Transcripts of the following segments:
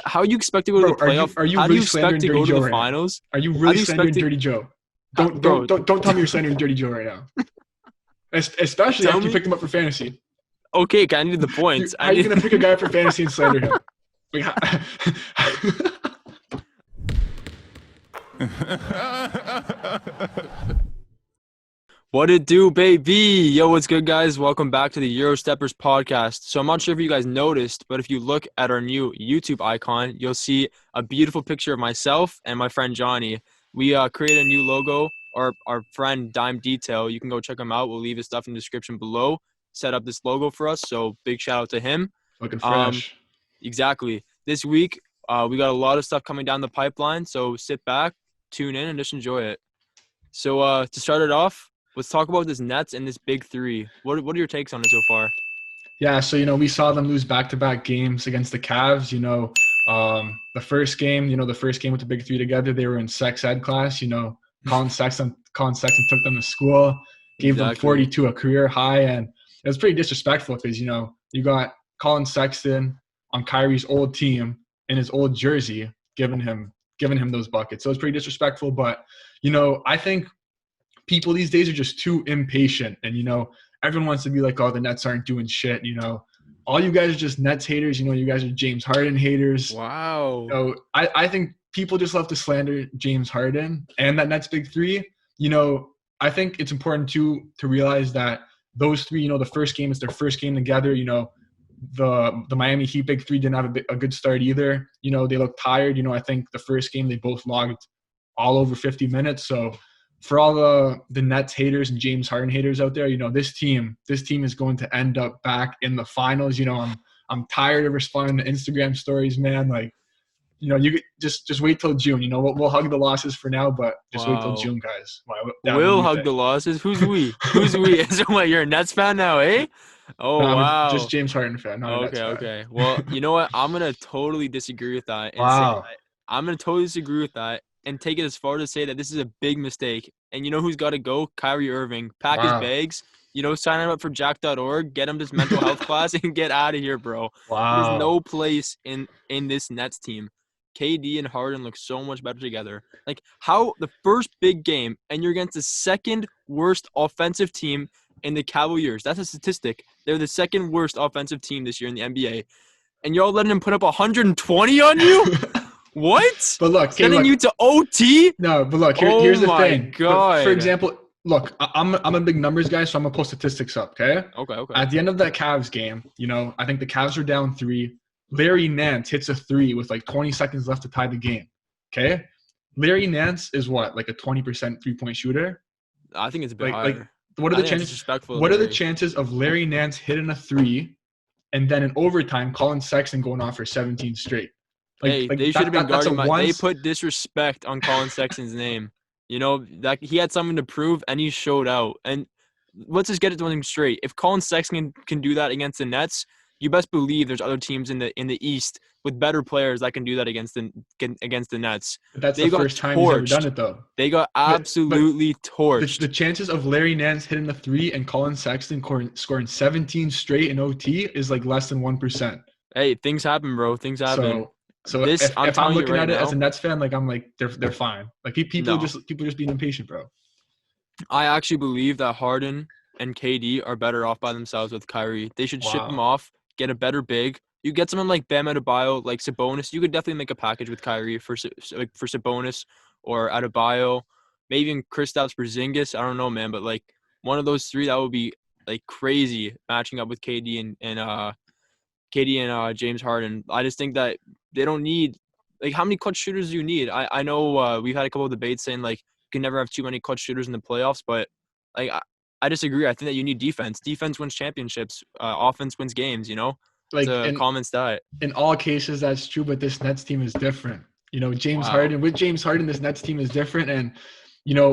How you expect to go to the Bro, playoff? are you How do really you expect slandering to go Dirty to Joe the right now? finals? Are you How really do you expect slandering to, Dirty Joe? bro? Don't tell me you're slandering Dirty Joe right now. Especially Tell after you me. picked him up for fantasy. Okay, I need the points. How I are you need. gonna pick a guy for fantasy and slander him? Like, What it do, baby? Yo, what's good, guys? Welcome back to the Eurosteppers podcast. So I'm not sure if you guys noticed, but if you look at our new YouTube icon, you'll see a beautiful picture of myself and my friend Johnny. We created a new logo. Our friend Dime Detail, you can go check him out. We'll leave his stuff in the description below. Set up this logo for us, so big shout out to him. looking Um, fresh. exactly. This week, we got a lot of stuff coming down the pipeline, so sit back, tune in, and just enjoy it. So to start it off, let's talk about this Nets and this big three. What are your takes on it so far? Yeah, so we saw them lose back-to-back games against the Cavs. The first game, the first game with the big three together, they were in sex ed class. Colin Sexton took them to school, gave them Exactly. 42, a career high, and it was pretty disrespectful because you got Colin Sexton on Kyrie's old team in his old jersey, giving him those buckets. So it's pretty disrespectful. But I think people these days are just too impatient, and everyone wants to be like, oh, the Nets aren't doing shit. All you guys are just Nets haters. You guys are James Harden haters. Wow. I think people just love to slander James Harden and that Nets big three. I think it's important to realize that those three, the first game is their first game together. The Miami Heat big three didn't have a good start either. They looked tired. I think the first game they both logged all over 50 minutes. So for all the Nets haters and James Harden haters out there, this team is going to end up back in the finals. I'm tired of responding to Instagram stories, man. Like, you just wait till June. We'll hug the losses for now, but just wait till Wow. June, guys. Wow, Dad, what do Will you hug think? the losses. Who's we? Who's we? So what, you're a Nets fan now, eh? No, Oh I'm just wow. James Harden fan, not a Nets Okay, fan. okay. Well, you know what? I'm gonna totally disagree with that and say Wow. that I'm gonna totally disagree with that and take it as far to say that this is a big mistake. And you know who's got to go? Kyrie Irving. Pack his Wow. bags. Sign him up for Jack.org. Get him this mental health class and get out of here, bro. He has Wow. no place in this Nets team. KD and Harden look so much better together. Like how the first big game and you're against the second worst offensive team in the Cavaliers. That's a statistic. They're the second worst offensive team this year in the NBA. And y'all letting them put up 120 on you? What? But look, okay, Sending you look. to OT? No, but look, Oh here's the my thing. But for God. example, look, I'm a big numbers guy, so I'm gonna pull statistics up, okay? Okay. At the end of that Cavs game, I think the Cavs are down 3. Larry Nance hits a 3 with like 20 seconds left to tie the game. Okay? Larry Nance is what, like a 20% three-point shooter? I think it's a bit Like higher. what are I the think that's chances? disrespectful to What are the Larry. chances of Larry Nance hitting a 3 and then in overtime, Colin Sexton going off for 17 straight? Hey, they should have been That's a guarding they once. put disrespect on Colin Sexton's name. That he had something to prove and he showed out. And let's just get it one thing straight. If Colin Sexton can do that against the Nets, you best believe there's other teams in the East with better players that can do that against the Nets. That's the They got first time he's ever done torched. it, though. They got But absolutely the torched. chances of Larry Nance hitting the 3 and Colin Sexton scoring 17 straight in OT is like less than 1%. Hey, things happen, bro. Things happen. So This, I'm if I'm telling you looking right at it as a now, Nets fan, like I'm like they're fine. Like people no. just being impatient, bro. I actually believe that Harden and KD are better off by themselves with Kyrie. They should ship them Wow. off, get a better big. You get someone like Bam Adebayo, like Sabonis. You could definitely make a package with Kyrie for Sabonis or Adebayo, maybe even Kristaps Porzingis. I don't know, man, but like one of those three, that would be like crazy matching up with KD and James Harden. I just think that they don't need like how many clutch shooters do you need? I know we've had a couple of debates saying like you can never have too many clutch shooters in the playoffs, but like I disagree. I think that you need defense. Defense wins championships. Offense wins games. It's Like a common stat. in all cases that's true, but this Nets team is different. James Wow. Harden with James Harden, this Nets team is different, and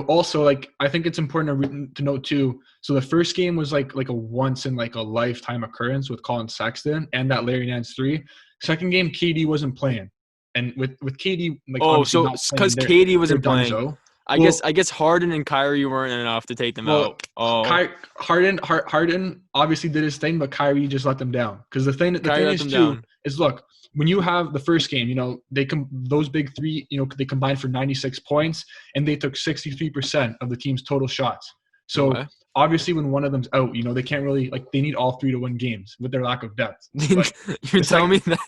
also like I think it's important to note too. So the first game was like a once in like a lifetime occurrence with Colin Sexton and that Larry Nance 3. Second game, KD wasn't playing, and with KD like Oh, obviously so not playing, because KD they're wasn't playing, donezo. I guess Well, I guess Harden and Kyrie weren't enough to take them well, out. Oh, Harden obviously did his thing, but Kyrie just let them down. Because the thing Kyrie let is them too down. is look, when you have the first game, those big three, they combined for 96 points, and they took 63% of the team's total shots. So Okay. obviously, when one of them's out, they can't really they need all three to win games with their lack of depth. But You're telling me that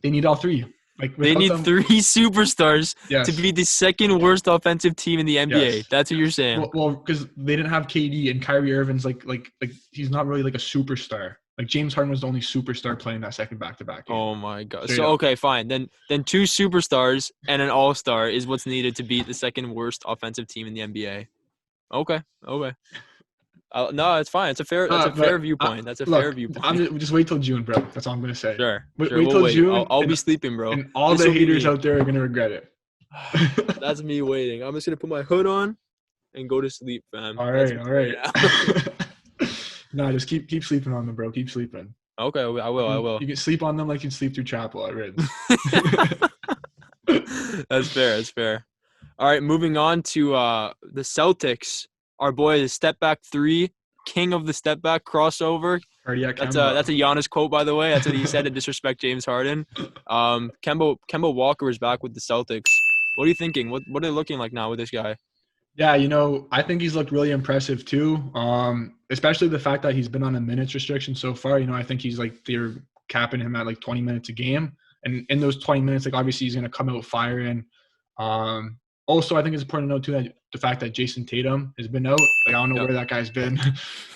they need all three. Like they without need them, 3 superstars to yes, be the second worst offensive team in the NBA. yes. That's what you're saying. Well, because they didn't have KD and Kyrie Irving's like he's not really like a superstar. Like James Harden was the only superstar playing that second back-to-back game. Oh my God. Straight So up. okay, fine. Then 2 superstars and an all-star is what's needed to beat the second worst offensive team in the NBA. Okay. No, it's fine. That's a fair viewpoint. That's a fair Look, viewpoint. just wait till June, bro. That's all I'm gonna say. Sure. Wait We'll till wait. June. I'll be sleeping, bro. And all This the will be haters me. out there are gonna regret it. That's me waiting. I'm just gonna put my hood on and go to sleep, fam. All That's right, all right right. now. No, just keep sleeping on them, bro. Keep sleeping. Okay, I will. You can sleep on them like you'd sleep through chapel at Rids. That's fair. All right, moving on to the Celtics. Our boy is step back three, king of the step back crossover. Cardiac That's Kemba. a Giannis quote, by the way. That's what he said to disrespect James Harden. Kemba Walker is back with the Celtics. What are you thinking? What are they looking like now with this guy? Yeah, I think he's looked really impressive too. Especially the fact that he's been on a minutes restriction so far. I think he's they're capping him at 20 minutes a game. And in those 20 minutes, obviously he's going to come out firing. Also, I think it's important to note too that the fact that Jason Tatum has been out. I don't know where that guy's been.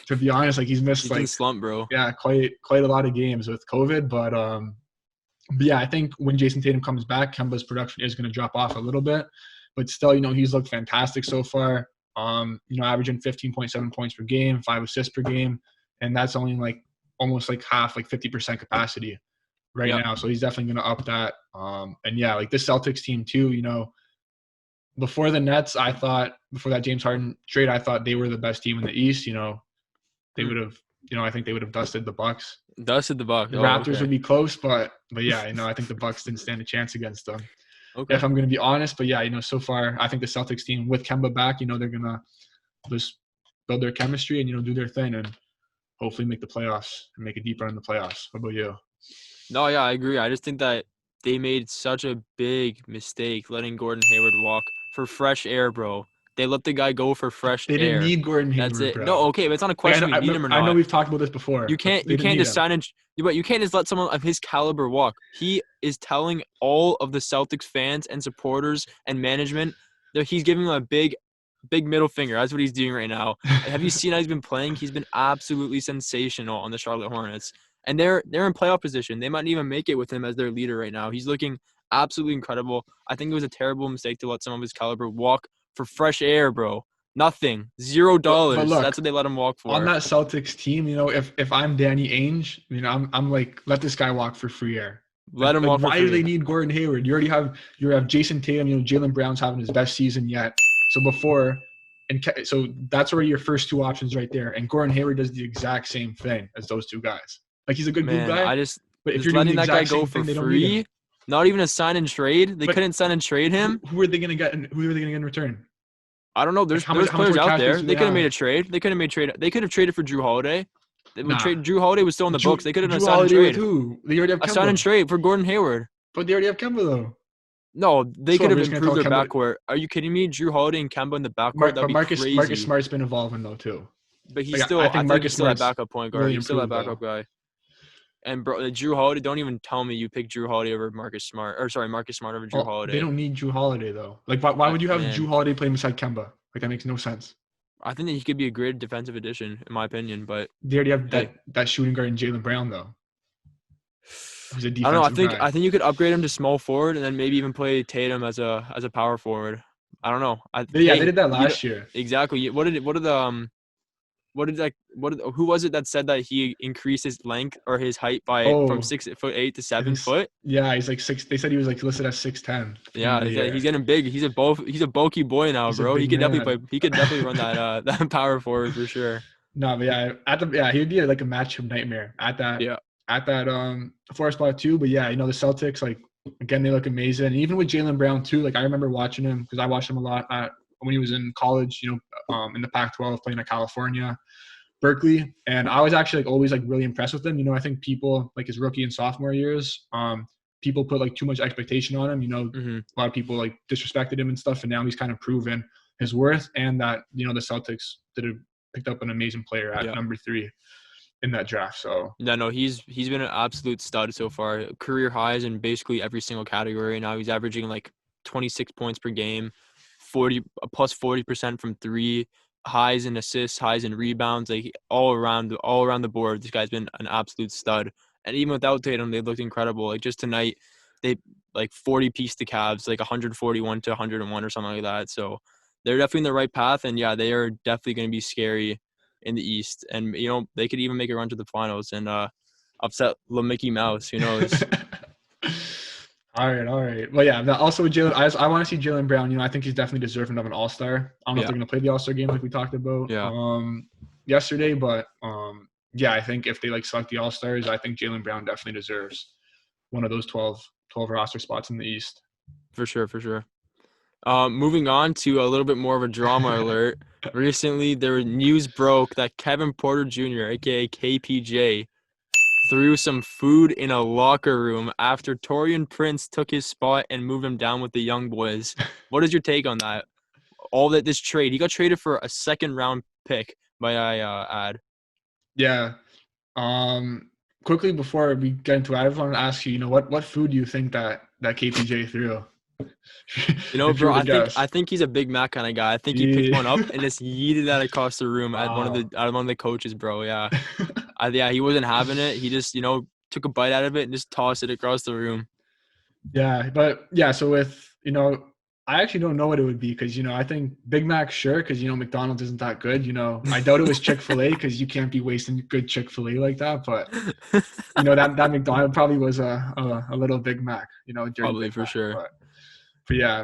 To be honest, he's missed in slump, bro. Yeah, quite a lot of games with COVID. But yeah, I think when Jason Tatum comes back, Kemba's production is going to drop off a little bit. But still, he's looked fantastic so far. Averaging 15.7 points per game, 5 assists per game, and that's only almost half, 50% capacity right now. So he's definitely going to up that. And yeah, this Celtics team too. Before the Nets, before that James Harden trade, I thought they were the best team in the East. They would have. I think they would have dusted the Bucks. Dusted the Bucks. The Raptors would be close, but yeah, I think the Bucks didn't stand a chance against them. Okay. If I'm going to be honest, but yeah, so far I think the Celtics team with Kemba back, they're going to just build their chemistry and do their thing and hopefully make the playoffs and make a deep run in the playoffs. What about you? No, yeah, I agree. I just think that they made such a big mistake letting Gordon Hayward walk for fresh air, bro. They let the guy go for fresh air. They didn't need Gordon Hayward. That's it. Bro. No, okay, but it's not a question we need him or not. I know we've talked about this before. You can't just sign in, but you can't just let someone of his caliber walk. He is telling all of the Celtics fans and supporters and management that he's giving them a big middle finger. That's what he's doing right now. And have you seen how he's been playing? He's been absolutely sensational on the Charlotte Hornets. And they're in playoff position. They might even make it with him as their leader right now. He's looking absolutely incredible. I think it was a terrible mistake to let someone of his caliber walk for fresh air, bro. Nothing. $0. But look, that's what they let him walk for. On that Celtics team, if I'm Danny Ainge, I'm let this guy walk for free air. Let him walk for free. Why do they need Gordon Hayward? You have Jason Tatum. Jaylen Brown's having his best season yet. So that's already your first two options right there. And Gordon Hayward does the exact same thing as those two guys. He's a good guy. But if you're letting that guy go for free, not even a sign and trade. They couldn't sign and trade him. Who are they gonna get? Who are they gonna get in return? I don't know. There's players out there. They could have made a trade. They could have traded for Drew Holiday. Drew Holiday was still in the books. They could have done a sign and trade. Who? They already have Kemba. A sign and trade for Gordon Hayward. But they already have Kemba though. No, they could have improved their backcourt. Are you kidding me? Drew Holiday and Kemba in the backcourt. That'd be crazy. Marcus Smart's been evolving though too. But I think he's still that backup point guard. He's still that backup guy. And bro, Drew Holiday, don't even tell me you picked Drew Holiday over Marcus Smart over Drew Holiday. They don't need Drew Holiday though. Why would you have Drew Holiday playing beside Kemba? That makes no sense. I think that he could be a great defensive addition, in my opinion. But they already have that shooting guard in Jaylen Brown though. Who's a defensive I don't know. I think you could upgrade him to small forward and then maybe even play Tatum as a power forward. I don't know. They did that last year. Exactly. Who was it that said that he increased his length or his height from 6'8" to 7 foot? Yeah, he's 6. They said he was listed as 6'10". Yeah, he's getting big. He's a bulky boy now, bro. He could definitely play. He could definitely run that power forward for sure. No, but yeah, he'd be like a matchup nightmare at that. Yeah. At that 4 spot too. But yeah, the Celtics again they look amazing. And even with Jaylen Brown too. I remember watching him because I watched him a lot when he was in college. In the Pac-12 playing at California. Berkeley, and I was actually like always like really impressed with him. I think people like his rookie and sophomore years, people put like too much expectation on him. Hmm. A lot of people like disrespected him and stuff, and now he's kind of proven his worth, and that the Celtics picked up an amazing player at Yeah. number 3 in that draft. So Yeah, no, he's been an absolute stud so far. Career highs in basically every single category. Now he's averaging like 26 points per game, 40% from three, highs in assists, highs in rebounds, like all around the board. This guy's been an absolute stud. And even without Tatum, they looked incredible. Like just tonight, they like 40-piece the Cavs, like 141 to 101 or something like that. So they're definitely in the right path, and yeah, they are definitely going to be scary in the East, and they could even make a run to the finals and upset the Mickey Mouse. Who knows? All right. Well, yeah. Also, Jalen, I want to see Jalen Brown. I think he's definitely deserving of an All-Star. I don't know if Yeah, they're going to play the All-Star game like we talked about yeah, yesterday, but yeah, I think if they like select the All-Stars, I think Jalen Brown definitely deserves one of those 12 roster spots in the East. for sure, for sure. Moving on to a little bit more of a drama alert. Recently, there news broke that Kevin Porter Jr., aka KPJ, threw some food in a locker room after Torian Prince took his spot and moved him down with the young boys. What is your take on that? This trade, he got traded for a second round pick, by I add. Yeah. Quickly before we get into it, I just want to ask you, what food do you think that KPJ threw? If you Bro, were to I guess. think he's a Big Mac kind of guy. I think he picked Yeah. one up and just yeeted that across the room at Wow. one of the coaches, bro. Yeah. Yeah, he wasn't having it. He just, took a bite out of it and just tossed it across the room. Yeah, but yeah, so with, I actually don't know what it would be because, I think Big Mac, sure, because, McDonald's isn't that good. I doubt it was Chick-fil-A because you can't be wasting good Chick-fil-A like that. But, that McDonald's probably was a little Big Mac, a dirty Probably Big for Mac. sure. But yeah,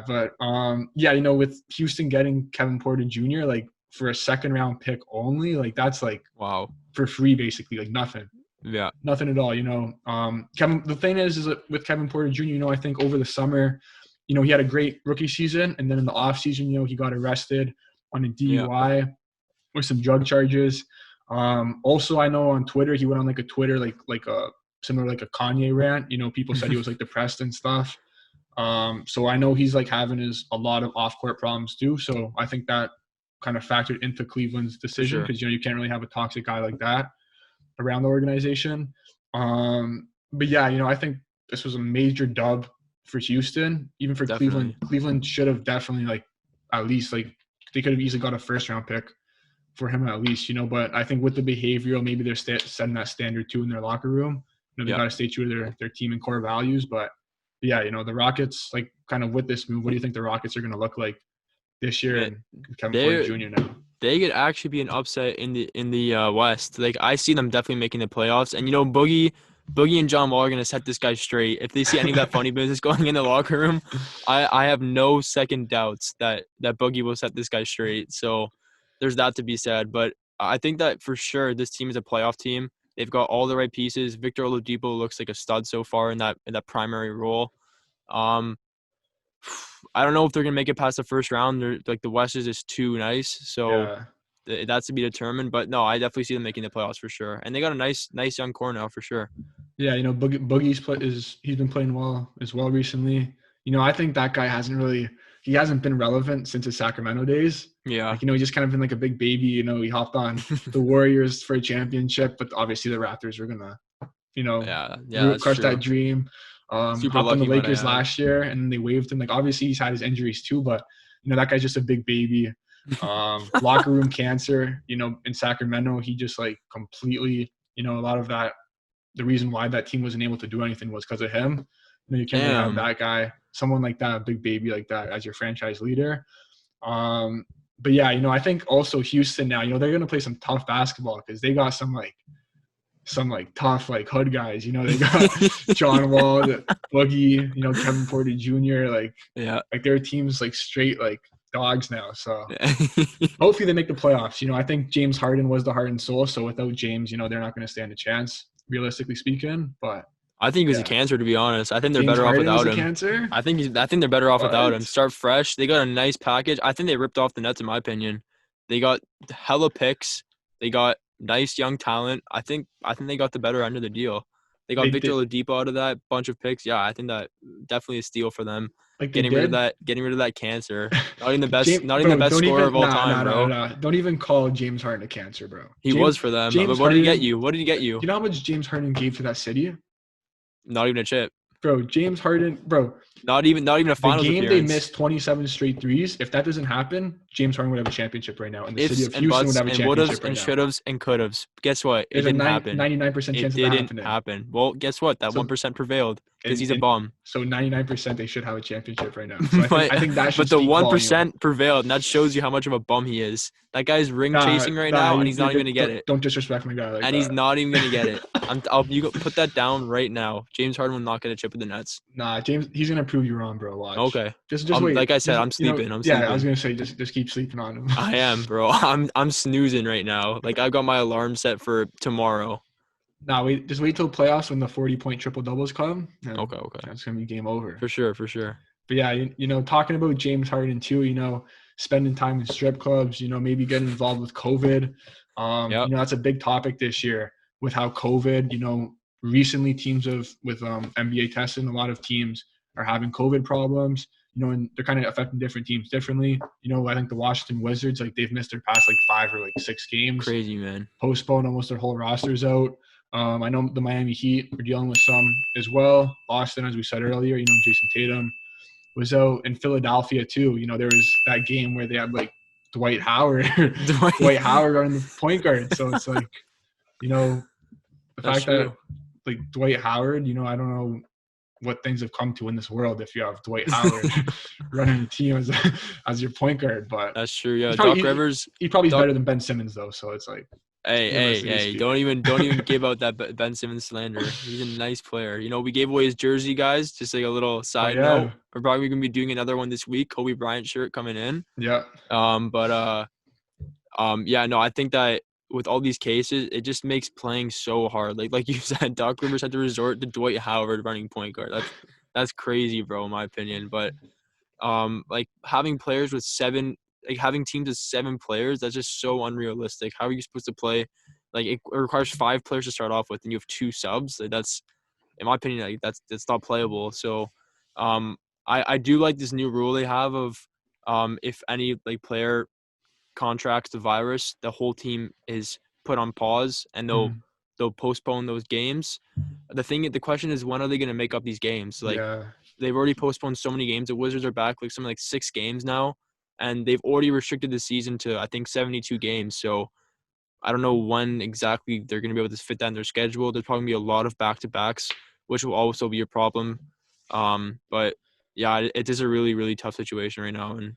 yeah, with Houston getting Kevin Porter Jr., like for a second round pick only, like that's like Wow. for free, basically, like nothing. Yeah. Nothing at all, the thing is that with Kevin Porter Jr., I think over the summer, he had a great rookie season, and then in the off season, he got arrested on a Yeah. DUI with some drug charges. Also, I know on Twitter he went on like a Twitter like a similar like a Kanye rant. People said he was like depressed and stuff. So I know he's like having a lot of off court problems too. So I think that kind of factored into Cleveland's decision Sure. because you can't really have a toxic guy like that around the organization. But yeah, I think this was a major dub for Houston, even for Cleveland. Definitely. Cleveland should have definitely like at least like they could have easily got a first round pick for him at least, But I think with the behavioral, maybe they're setting that standard too in their locker room. They Yeah. got to stay true to their team and core values. But yeah, the Rockets, like kind of with this move, what do you think the Rockets are going to look like this year Man, and Kevin Porter they're Jr. now? they could actually be an upset in the West. Like I see them definitely making the playoffs. And Boogie and John Wall are gonna set this guy straight. If they see any of that funny business going in the locker room, I have no second doubts that Boogie will set this guy straight. So there's that to be said. But I think that for sure this team is a playoff team. They've got all the right pieces. Victor Oladipo looks like a stud so far in that primary role. Um, I don't know if they're gonna make it past the first round. They're like the West is just too nice, so Yeah. that's to be determined. But no, I definitely see them making the playoffs for sure. And they got a nice young core now for sure. Yeah, he's been playing well as well recently. I think that guy he hasn't been relevant since his Sacramento days. Yeah, Like, he's just kind of been like a big baby. He hopped on the Warriors for a championship, but obviously the Raptors were gonna, yeah, that's crush that true. dream. Super Hopped on the lucky, might I Lakers add. last year, and they waived him. Like, obviously he's had his injuries too, but that guy's just a big baby. Locker room cancer. In Sacramento, he just like completely. A lot of that. The reason why that team wasn't able to do anything was because of him. You can't really have Damn. that guy, someone like that, a big baby like that, as your franchise leader. But yeah, I think also Houston now, they're gonna play some tough basketball because they got some tough like hood guys. They got John Wall, Boogie, Kevin Porter Jr. Yeah. Like their team's like straight like dogs now. So hopefully they make the playoffs. I think James Harden was the heart and soul. So without James, they're not going to stand a chance, realistically speaking. But I think he's a yeah, cancer, to be honest. I think they're James better off Harden is without a him. cancer. I think they're better off without him. What? Start fresh. They got a nice package. I think they ripped off the Nets, in my opinion. They got hella picks. They got nice young talent. I think they got the better end of the deal. They got They Victor did, Oladipo out of that bunch of picks. Yeah, I think that definitely a steal for them. like they did. Getting rid of that cancer. Not even the Bro, best don't scorer even of all time, bro. don't even call James Harden a cancer, bro. He was for them. But James what did he get Harden, you? What did he get you? you know how much James Harden gave to that city? Not even a chip. Bro, James Harden, bro, Not even a the finals game they appearance. missed 27 straight threes. If that doesn't happen, James Harden would have a championship right now, and the city Ifs of and Houston would buts have a and would'ves championship and right now. should'ves and could'ves. Guess what? It There's a didn't happen. 99% It chance of that didn't happening. happen. Well, guess what? That So 1% prevailed because he's a and bum. so 99% they should have a championship right now. So but I think that should but the speak volume. 1% prevailed, and that shows you how much of a bum he is. That guy's ring chasing right now, and he's not even gonna get it. Don't disrespect my guy like And that. he's not even gonna get it. You put that down right now. James Harden will not get a chip with the Nets. Nah, James, he's gonna prove you wrong, bro. Watch. Okay. Just wait. Like I said, Just, I'm sleeping. yeah, I was gonna say just keep sleeping on him. I am, bro. I'm snoozing right now. Like I've got my alarm set for tomorrow. Nah, just wait till playoffs when the 40-point triple doubles come. Okay. That's gonna be game over. For sure. But yeah, talking about James Harden too, spending time in strip clubs, maybe getting involved with COVID. Yep. That's a big topic this year with how COVID, recently with NBA testing, a lot of teams are having COVID problems, and they're kind of affecting different teams differently. I think the Washington Wizards, like they've missed their past like 5 or like 6 games. Crazy, man. Postponed almost their whole rosters out. I know the Miami Heat are dealing with some as well. Boston, as we said earlier, Jason Tatum was out in Philadelphia too. There was that game where they had like Dwight Howard running the point guard. So it's like, the That's fact true. that like Dwight Howard, I don't know what things have come to in this world if you have Dwight Howard running the team as your point guard. But that's true. Yeah, Doc Rivers. He's probably better than Ben Simmons though. So it's like, hey! Don't even give out that Ben Simmons slander. He's a nice player. We gave away his jersey, guys. Just like a little side note. We're probably gonna be doing another one this week. Kobe Bryant shirt coming in. Yeah. Yeah. No, I think that with all these cases, it just makes playing so hard. Like you said, Doc Rivers had to resort to Dwight Howard running point guard. That's crazy, bro, in my opinion. But like having players with having teams with 7 players, that's just so unrealistic. How are you supposed to play? Like it requires 5 players to start off with, and you have 2 subs. Like that's, in my opinion, like that's not playable. So, I do like this new rule they have of, if any like player contracts the virus, the whole team is put on pause, and they'll postpone those games. The question is, when are they going to make up these games? Like they've already postponed so many games. The Wizards are back like something like 6 games now, and they've already restricted the season to I think 72 games. So I don't know when exactly they're going to be able to fit that in their schedule. There's probably going to be a lot of back-to-backs, which will also be a problem. But yeah, it is a really, really tough situation right now, and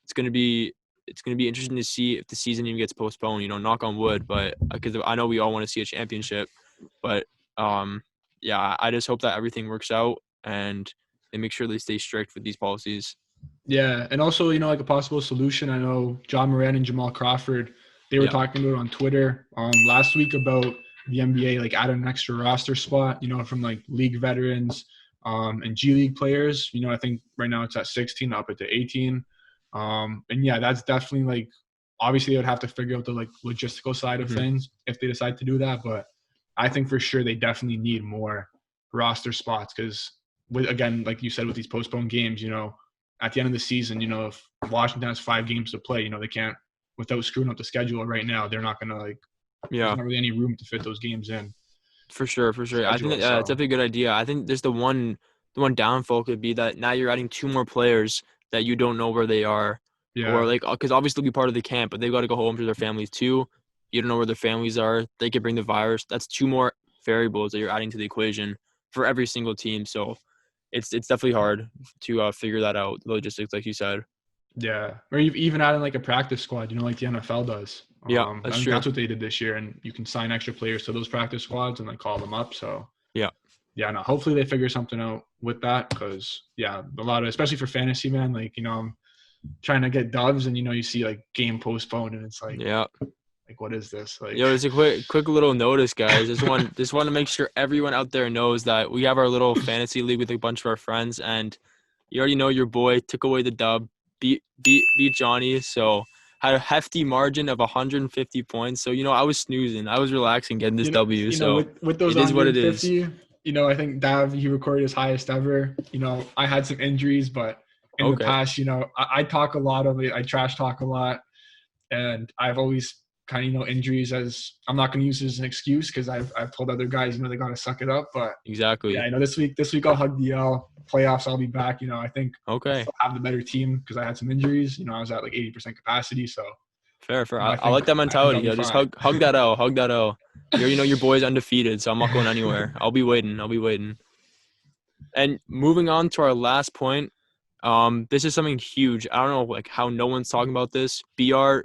it's going to be interesting to see if the season even gets postponed. Knock on wood, but because I know we all want to see a championship, but yeah, I just hope that everything works out and they make sure they stay strict with these policies. Yeah, and also, like a possible solution, I know John Moran and Jamal Crawford, they were talking about it on Twitter last week about the NBA like adding an extra roster spot, from like league veterans and G League players. I think right now it's at 16 up to 18. And yeah, that's definitely like, obviously they would have to figure out the like logistical side of things if they decide to do that. But I think for sure they definitely need more roster spots because again, like you said, with these postponed games, at the end of the season, if Washington has 5 games to play, they can't, without screwing up the schedule right now, they're not going to like, there's not really any room to fit those games in. For sure. I think it's definitely a good idea. I think there's the one downfall could be that now you're adding 2 more players that you don't know where they are. Yeah. Or like, because obviously they'll be part of the camp, but they've got to go home to their families too. You don't know where their families are. They could bring the virus. That's 2 more variables that you're adding to the equation for every single team. So it's definitely hard to figure that out, the logistics, like you said. Yeah, or even adding like a practice squad, like the NFL does. Yeah, that's true. That's what they did this year, and you can sign extra players to those practice squads and then call them up. So yeah, no, hopefully they figure something out with that because a lot of, especially for fantasy, man, like I'm trying to get dubs and you see like game postponed and it's like like what is this? Like, there's a quick little notice, guys. Just want to make sure everyone out there knows that we have our little fantasy league with a bunch of our friends, and you already know your boy took away the dub. Beat Johnny, so had a hefty margin of 150 points. So, I was snoozing. I was relaxing getting this W. So With those it is what it is. 150, I think Dav, he recorded his highest ever. I had some injuries, but in the Okay. past, I talk a lot of it. I trash talk a lot, and I've always kind of, injuries as I'm not going to use it as an excuse because I've told other guys, they got to suck it up. But Exactly. yeah, this week I'll hug the L. Playoffs, I'll be back. I think I Okay. still have the better team because I had some injuries. I was at like 80% capacity, so Fair. I I like that think I'll mentality. be Just fine. hug that L. Hug that L. Your boy's undefeated, so I'm not going anywhere. I'll be waiting. And moving on to our last point, this is something huge. I don't know how no one's talking about this. BR,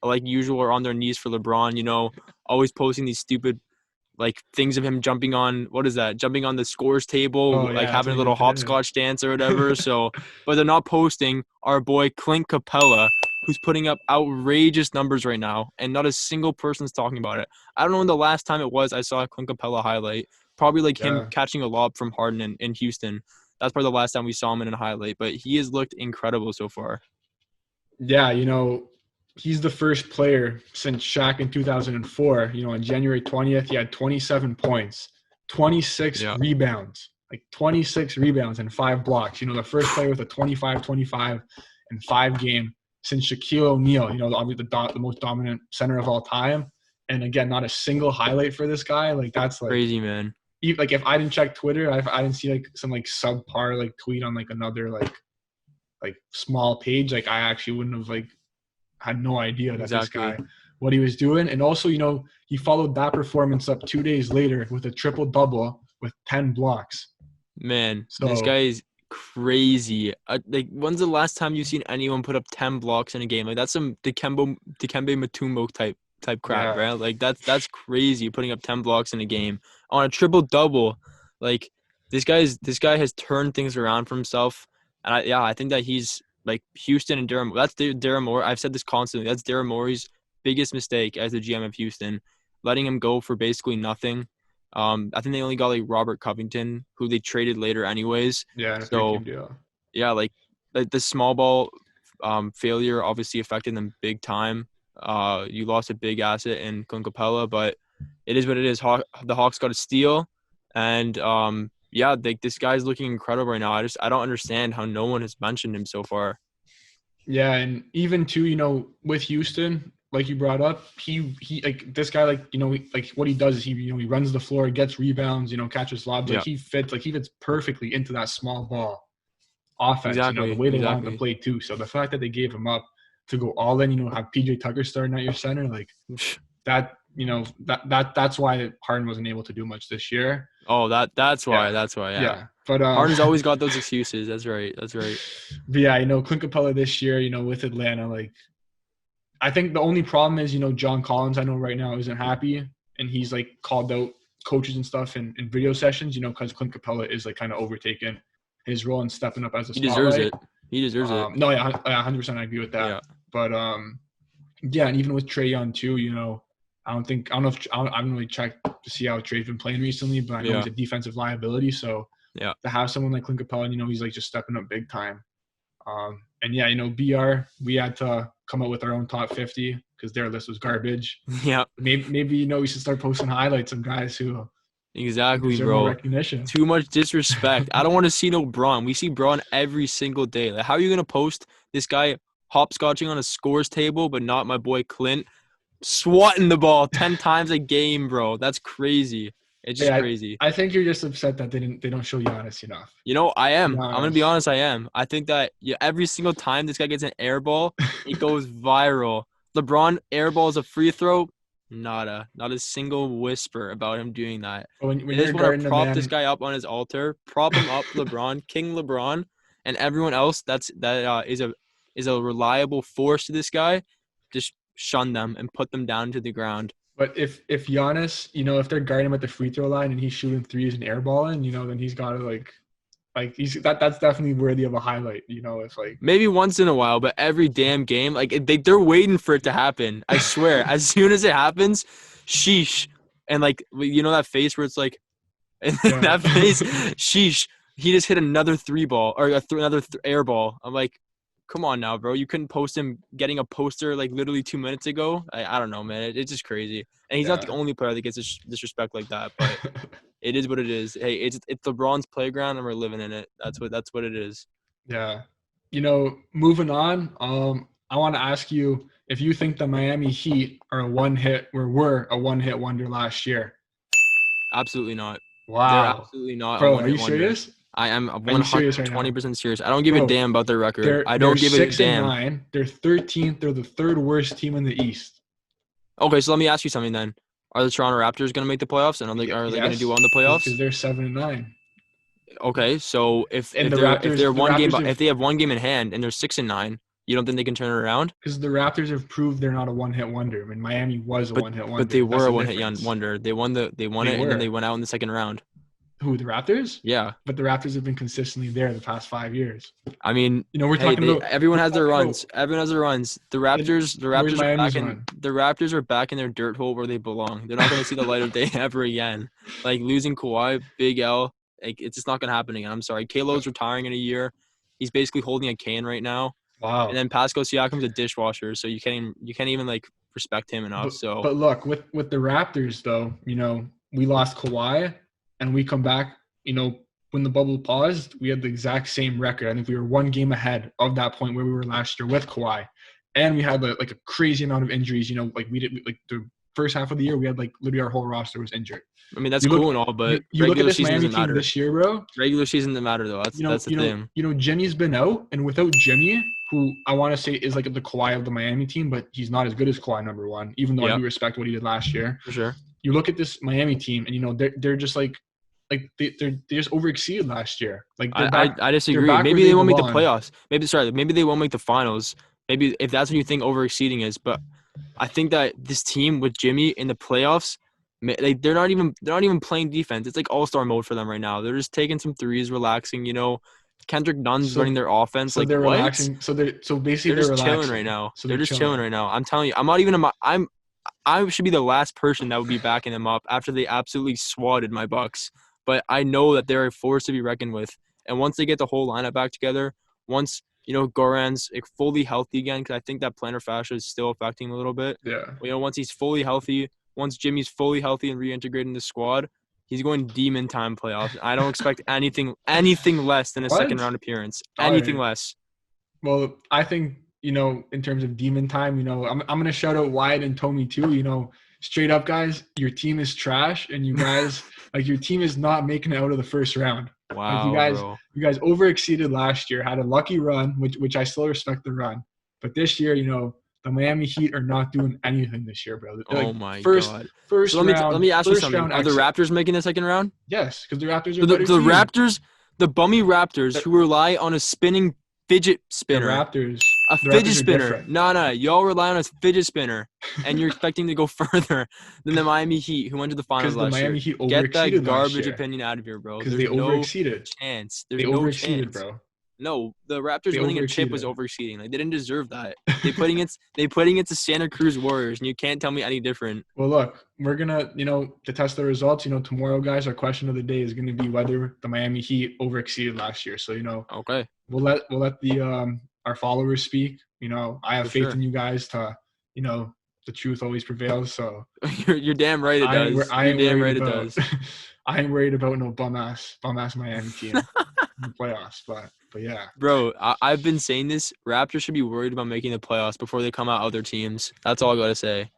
like usual, are on their knees for LeBron. Always posting these stupid things of him jumping on jumping on the scores table, Oh yeah, that's having what a he little did today. hopscotch dance or whatever. So, but they're not posting our boy Clint Capela, who's putting up outrageous numbers right now, and not a single person's talking about it. I don't know when the last time it was I saw a Clint Capela highlight. Probably him Yeah. catching a lob from Harden in Houston. That's probably the last time we saw him in a highlight, but he has looked incredible so far. Yeah, he's the first player since Shaq in 2004. On January 20th, he had 27 points, 26 Yeah. rebounds, 26 rebounds and 5 blocks. The first player with a 25-25 and 5 game since Shaquille O'Neal, obviously the most dominant center of all time. And again, not a single highlight for this guy. That's Crazy, man. if I didn't check Twitter, I didn't see some subpar tweet on another small page. I actually wouldn't have had no idea that this Exactly. guy, what he was doing. And also, he followed that performance up 2 days later with a triple-double with 10 blocks. Man, this So, guy is crazy. When's the last time you've seen anyone put up 10 blocks in a game? That's some Dikembe Mutombo type crap, yeah. right? That's crazy, putting up 10 blocks in a game on a triple double. This guy has turned things around for himself, and I think that he's Houston and Daryl. That's Daryl Morey. I've said this constantly. That's Daryl Morey's biggest mistake as the GM of Houston, letting him go for basically nothing. I think they only got Robert Covington, who they traded later anyways. Yeah, and a So 3 game deal. yeah, the small ball failure obviously affected them big time. You lost a big asset in Clint Capela, but it is what it is. The Hawks got a steal, and yeah, this guy's looking incredible right now. I don't understand how no one has mentioned him so far. Yeah, and even too, with Houston, like you brought up, he this guy, what he does is he runs the floor, gets rebounds, catches lobs. Yeah, He fits perfectly into that small ball offense, the way they want to exactly. play too. So the fact that they gave him up to go all in, have PJ Tucker starting at your center, that, that's why Harden wasn't able to do much this year. Oh, that's why. Yeah. That's why. Yeah. Yeah. But Harden's always got those excuses. That's right. but yeah, Clint Capela this year, with Atlanta, I think the only problem is, John Collins, I know right now isn't happy, and he's called out coaches and stuff in video sessions, because Clint Capela is kind of overtaken his role and stepping up as a He deserves spotlight. it. He deserves it. No, yeah, 100% I agree with that. Yeah. But yeah, and even with Trae Young too, I haven't really checked to see how Trae's been playing recently, but I know he's a defensive liability. So Yeah. to have someone like Clint Capela, he's just stepping up big time. And yeah, BR, we had to come up with our own top 50 because their list was garbage. Yeah. Maybe we should start posting highlights of guys who Exactly, deserve more bro. recognition. Too much disrespect. I don't want to see no Braun. We see Braun every single day. How are you gonna post this guy hopscotching on a scores table, but not my boy Clint swatting the ball 10 times a game, bro? That's crazy. It's just crazy. I think you're just upset that they don't show Giannis enough. I am. I'm gonna be honest. I am. I think that every single time this guy gets an air ball, it goes viral. LeBron airballs a free throw. Not a single whisper about him doing that. When I you're just want guarding to a prop man, this guy up on his altar, prop him up, LeBron, King LeBron, and everyone else that is a reliable force to this guy. Just shun them and put them down to the ground. but if Giannis, if they're guarding him at the free throw line and he's shooting threes and airballing, then he's got to that's definitely worthy of a highlight. If Maybe once in a while, but every damn game, they're waiting for it to happen. I swear, as soon as it happens, sheesh, and that face where it's that face, sheesh. He just hit another three ball or another air ball. I'm like, Come on now, bro. You couldn't post him getting a poster like literally 2 minutes ago. I don't know, man. It's just crazy. And he's not the Yeah. only player that gets disrespect like that. But it is what it is. Hey, it's LeBron's playground, and we're living in it. That's what it is. Yeah. Moving on. I want to ask you if you think the Miami Heat are were a one-hit wonder last year. Absolutely not. They're Wow. absolutely not a Bro, are one-hit you wonder. serious? I am Are you serious right now? 120% serious. I don't give a Bro, damn about their record. I they're don't give a 6 and damn. 9. They're 13th. They're the third worst team in the East. Okay, so let me ask you something then. Are the Toronto Raptors going to make the playoffs, and are they going to do Yes, well in the playoffs? because they're 7 and 9. Okay, so if And if the they're if Raptors, they're the one game Raptors have if they have one game in hand and they're 6 and 9, you don't think they can turn it around? because the Raptors have proved they're not a one-hit wonder. I mean, Miami was a But one-hit but they wonder. That's were the a one-hit difference. wonder. They won They it, and then they were. went out in the second round. Who, the Raptors? Yeah, But the Raptors have been consistently there the past 5 years. I mean, We're hey, talking about everyone we're has their talking about runs. Everyone has their runs. and where's Miami's run? The Raptors are back in their dirt hole where they belong. They're not going to see the light of day ever again. Like losing Kawhi, Big L, like it's just not going to happen again. I'm sorry. Kalo's retiring in a year. He's basically holding a cane right now. And Wow. then Pascal Siakam's a dishwasher, so you can't even like respect him enough. But So but look, with the Raptors though, we lost Kawhi and we come back, when the bubble paused, we had the exact same record. I think we were one game ahead of that point where we were last year with Kawhi. And we had like a crazy amount of injuries, like we did like the first half of the year we had like literally our whole roster was injured. I mean that's You look cool and all, but you look at regular this season Miami doesn't team matter. this year, bro. Regular season doesn't matter though. That's the thing. Jimmy's been out, and without Jimmy, who I want to say is like the Kawhi of the Miami team, but he's not as good as Kawhi number one, even though I Yep, do respect what he did last year. for sure. You look at this Miami team, and they're just like they just overexceeded last year. Like they're back. I They're disagree. back where Maybe they they won't make the belong. playoffs. Maybe they won't make the finals. Maybe if that's what you think overexceeding is, but I think that this team with Jimmy in the playoffs, like they're not even playing defense. It's like all-star mode for them right now. They're just taking some threes, relaxing. Kendrick Nunn's running So their offense. so Like they're what? relaxing. So basically They're they're just chilling relaxing. right now. So They're they're just chilling chilling. right now. I'm telling you, I'm not even. I should be the last person that would be backing them up after they absolutely swatted my Bucks. But I know that they're a force to be reckoned with. And once they get the whole lineup back together, once Goran's like fully healthy again, because I think that plantar fascia is still affecting him a little bit. Yeah. Once he's fully healthy, once Jimmy's fully healthy and reintegrated in the squad, he's going demon time playoffs. I don't expect anything less than a second What? round appearance. All Anything right. less. Well, I think, in terms of demon time, I'm going to shout out Wyatt and Tommy too. Straight up, guys, your team is trash, and you guys, like, your team is not making it out of the first round. Like, Wow, bro. you guys overexceeded last year, had a lucky run, which I still respect the run. But this year, the Miami Heat are not doing anything this year, bro. They're Oh like my first God. first So let round, me ask you first something. round Are the exit. Raptors making the second round? Yes, because the Raptors are So a better team. The bummy Raptors The, who rely on a spinning fidget the spinner. Raptors, A the fidget Raptors are spinner. different. No. Y'all rely on a fidget spinner, and you're expecting to go further than the Miami Heat, who went to the finals Because the last year. Miami Heat Get that overexceeded last garbage year. opinion out of here, bro. Because There's they no overexceeded. chance. They There's no overexceeded, chance. bro. No, the Raptors They winning a chip was overexceeded. overexceeding. Like they didn't deserve that. They putting against the Santa Cruz Warriors, and you can't tell me any different. Well, look, we're gonna, to test the results. Tomorrow, guys, our question of the day is going to be whether the Miami Heat overexceeded last year. So, Okay, we'll let the our followers speak. I have for faith sure. in you guys to, the truth always prevails. So You're damn right it does. I You're ain't damn worried right it about does. I ain't worried about no bum ass Miami team in the playoffs. But yeah. Bro, I've been saying this. Raptors should be worried about making the playoffs before they come out other teams. That's all I gotta say.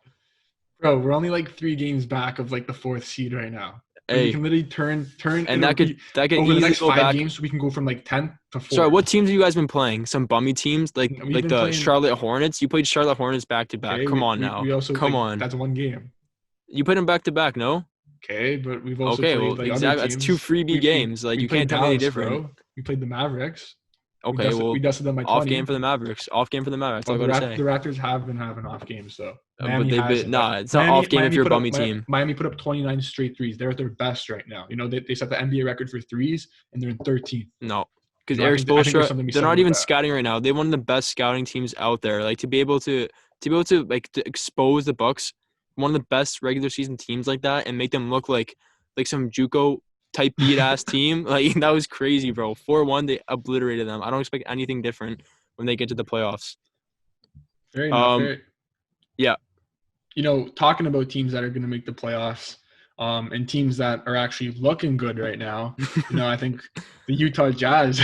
Bro, we're only like 3 games back of like the 4th seed right now. Like, we Hey, can literally turn and that could over the easily next go 5 back. games. We can go from like 10th to 4th. Sorry, what teams have you guys been playing? Some bummy teams We've been the playing. Charlotte Hornets. You played Charlotte Hornets back to back. Okay, Come on now. we also Come like on. that's one game. You played them back to back, no? Okay, but we've also Okay, played well, like other exactly. That's two teams. freebie games. Like We you played can't tell me any Dallas, different. bro. We played the Mavericks. Okay, We dusted them by 20. off game for the Mavericks. Off game for the Mavericks. That's Well, all I gotta say. the Raptors have been having off games though. But Miami they've hasn't. been it's not off game if you're a bummy team. Miami put up 29 straight threes. They're at their best right now. They set the NBA record for threes, and they're in 13th. No, because I Eric think there's Spoelstra, something to be they're said not about even that. scouting right now. They're one of the best scouting teams out there. Like to be able to like to expose the Bucks, one of the best regular season teams like that, and make them look like some JUCO type beat ass team. Like that was crazy, bro. 4-1, they obliterated them. I don't expect anything different when they get to the playoffs. Fair enough. Yeah. Talking about teams that are going to make the playoffs, and teams that are actually looking good right now. I think the Utah Jazz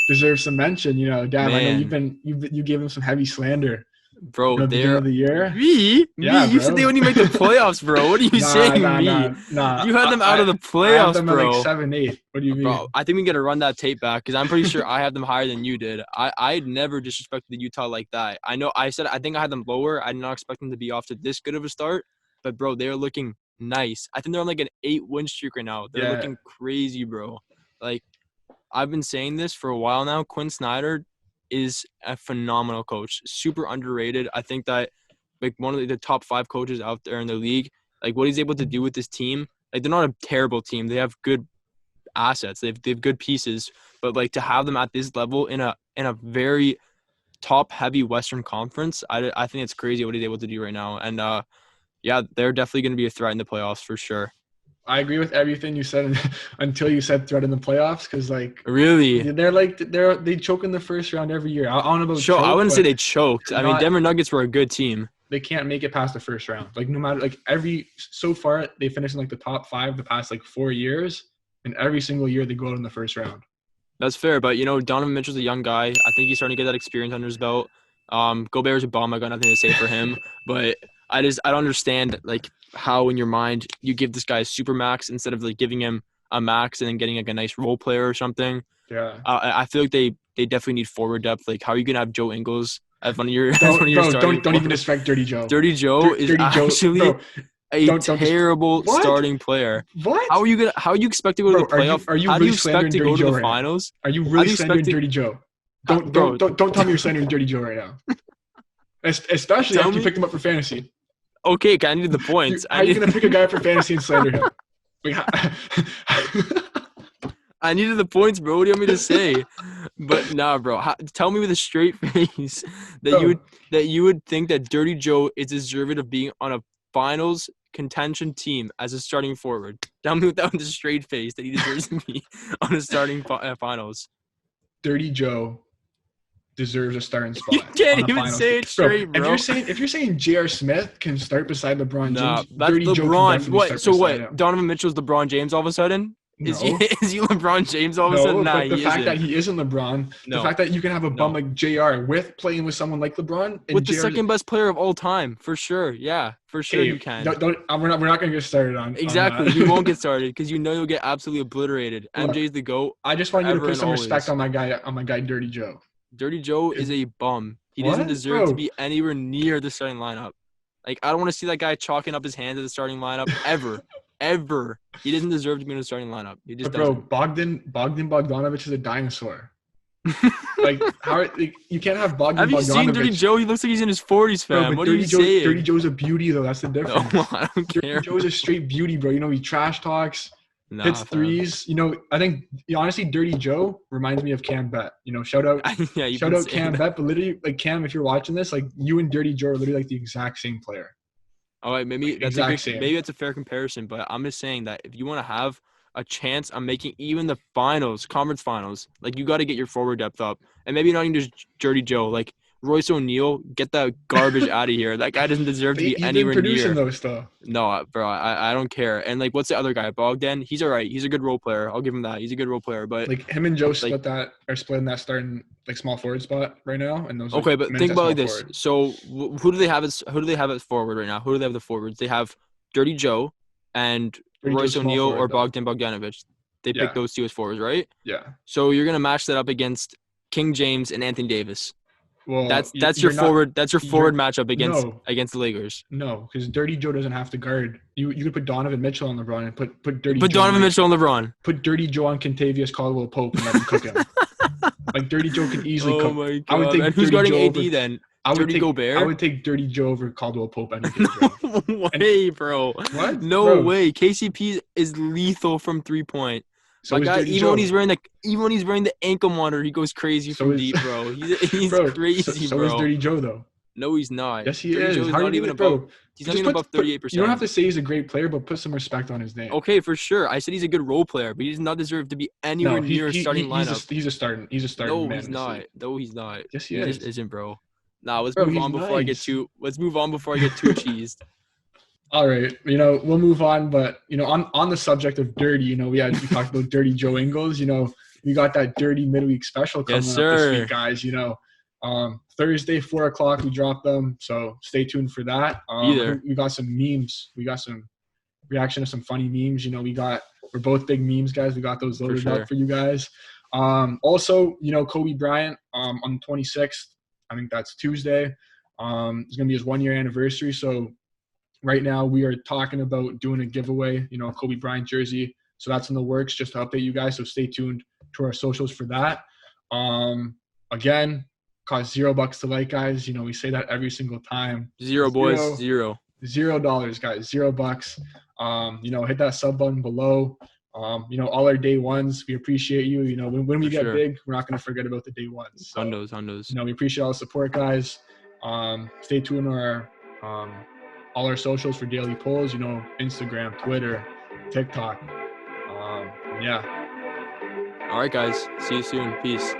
deserve some mention. Dad, I know you gave them some heavy slander. Bro, at the beginning of the year. Me? Yeah, You said they wouldn't make the playoffs, bro. What are you saying, me? Nah. You had them out of the playoffs, I have them bro. at like 7-8. What do you mean? Bro, I think we got to run that tape back because I'm pretty sure I have them higher than you did. I never disrespected the Utah like that. I know I said I think I had them lower. I did not expect them to be off to this good of a start. But, bro, they're looking nice. I think they're on like an 8-win streak right now. They're looking crazy, bro. Like, I've been saying this for a while now. Quinn Snyder is a phenomenal coach. Super underrated. I think that like one of the top 5 coaches out there in the league, like what he's able to do with this team, like they're not a terrible team. They have good assets. They have good pieces, but like to have them at this level in a very top heavy Western Conference, I think it's crazy what he's able to do right now. And yeah, they're definitely going to be a threat in the playoffs for sure. I agree with everything you said until you said threat in the playoffs, because like really they choke in the first round every year. I don't know about choke. I wouldn't say they choked. I mean, Denver Nuggets were a good team. They can't make it past the first round. Like no matter so far they finished in like the top 5 the past like 4 years, and every single year they go out in the first round. That's fair, but Donovan Mitchell's a young guy. I think he's starting to get that experience under his belt. Gobert's a bum. I got nothing to say for him, but I don't understand like how in your mind you give this guy a super max instead of like giving him a max and then getting like a nice role player or something. Yeah. I feel like they definitely need forward depth. Like how are you gonna have Joe Ingles as one of your don't even disrespect Dirty Joe. Dirty Joe is actually a terrible starting player. What? How are you expect to go to the playoff? Are you how really do you expect to go to the finals? Are you really slandering Dirty Joe? Don't tell me you're slandering Dirty Joe right now. Especially after you picked him up for fantasy. Okay, I needed the points. How are you gonna pick a guy for fantasy and slander him? I needed the points, bro. What do you want me to say? But nah, bro. Tell me with a straight face that you would think that Dirty Joe is deserving of being on a finals contention team as a starting forward. Tell me with a straight face that he deserves to be on a starting finals. Dirty Joe deserves a starting spot. You can't even say it straight, bro. If you're saying J.R. Smith can start beside LeBron James, that's Dirty LeBron. Joe can definitely What? start So what? him. Donovan Mitchell's LeBron James all of a sudden? No. Is he LeBron James all of a sudden? Nah, but the fact that he isn't LeBron, the fact that you can have a bum like JR with playing with someone like LeBron, and with the second best player of all time, for sure. Yeah, for sure you can. We're not going to get started on exactly. On we won't get started because you'll get absolutely obliterated. MJ's the GOAT. I just want you to put some respect on my guy Dirty Joe. Dirty Joe is a bum. He doesn't deserve to be anywhere near the starting lineup. Like I don't want to see that guy chalking up his hands at the starting lineup ever. Ever. He doesn't deserve to be in the starting lineup. He just doesn't. Bogdan Bogdanovic is a dinosaur. You can't have Bogdan Bogdanovic. Have you seen Dirty Joe? He looks like he's in his 40s, fam. What are you saying? Dirty Joe's a beauty, though. That's the difference. No, I don't care. Dirty Joe's a straight beauty, bro. He trash talks, hits threes. I think honestly, Dirty Joe reminds me of Cam Bet. Shout out Cam Bet. But literally, like Cam, if you're watching this, like you and Dirty Joe are literally like the exact same player. All right, maybe that's a fair comparison, but I'm just saying that if you want to have a chance on making even the conference finals, like you got to get your forward depth up, and maybe not even just Dirty Joe, like Royce O'Neal, get that garbage out of here. That guy doesn't deserve to be anywhere near. He's been producing those stuff. No, bro, I don't care. And like, what's the other guy? Bogdan, he's all right. He's a good role player. I'll give him that. He's a good role player, but like him and Joe splitting that starting like small forward spot right now. And those okay, but think about it like this. So who do they have as forward right now? Who do they have the forwards? They have Dirty Joe and Royce O'Neal or Bogdan Bogdanovic. They pick those two as forwards, right? Yeah. So you're gonna match that up against King James and Anthony Davis. Well, that's your forward matchup against the Lakers. No, because Dirty Joe doesn't have to guard. You could put Donovan Mitchell on LeBron and put Dirty. Put Donovan Mitchell on LeBron. Put Dirty Joe on Kentavious Caldwell Pope and let him cook him. Like Dirty Joe can easily cook. Oh my god! I would take who's guarding AD over, then? Gobert? I would take Dirty Joe over Caldwell Pope any day. No way, bro. What? No way. KCP is lethal from 3-point. So my guy, even when he's wearing the ankle monitor, he goes crazy from deep, bro. He's crazy, so bro. So is Dirty Joe though. No, he's not. Yes, he Dirty is. Joe's How are you not giving even it, above. bro? He's not Just even above you don't have 38%. to say he's a great player, but put some respect on his name. Okay, for sure. I said he's a good role player, but he does not deserve to be anywhere No, near a starting lineup. he's a starting No, man he's in this not. league. No, he's not. Yes, he He just is. isn't, bro. Nah, let's Bro, move he's on before I get nice. too. Let's move on before I get too cheesed. All right, we'll move on, but on the subject of dirty, we talked about Dirty Joe Ingles. We got that dirty midweek special Yes, coming up this week, sir. guys. Thursday 4 o'clock we drop them, so stay tuned for that. Be there. We got some memes. We got some reaction to some funny memes. We're both big memes guys. We got those For loaded sure. up for you guys. Also, Kobe Bryant on the 26th. I think that's Tuesday. It's gonna be his 1 year anniversary. So right now we are talking about doing a giveaway, Kobe Bryant jersey. So that's in the works, just to update you guys. So stay tuned to our socials for that. Again, cost $0 to like, guys. We say that every single time. Zero, boys. Zero. $0, guys. $0. Hit that sub button below. All our day ones, we appreciate you. When we For get sure. big, we're not going to forget about the day ones. So, Hundos. we appreciate all the support, guys. Stay tuned to our all our socials for daily polls. Instagram, Twitter, TikTok. Yeah. All right, guys. See you soon. Peace.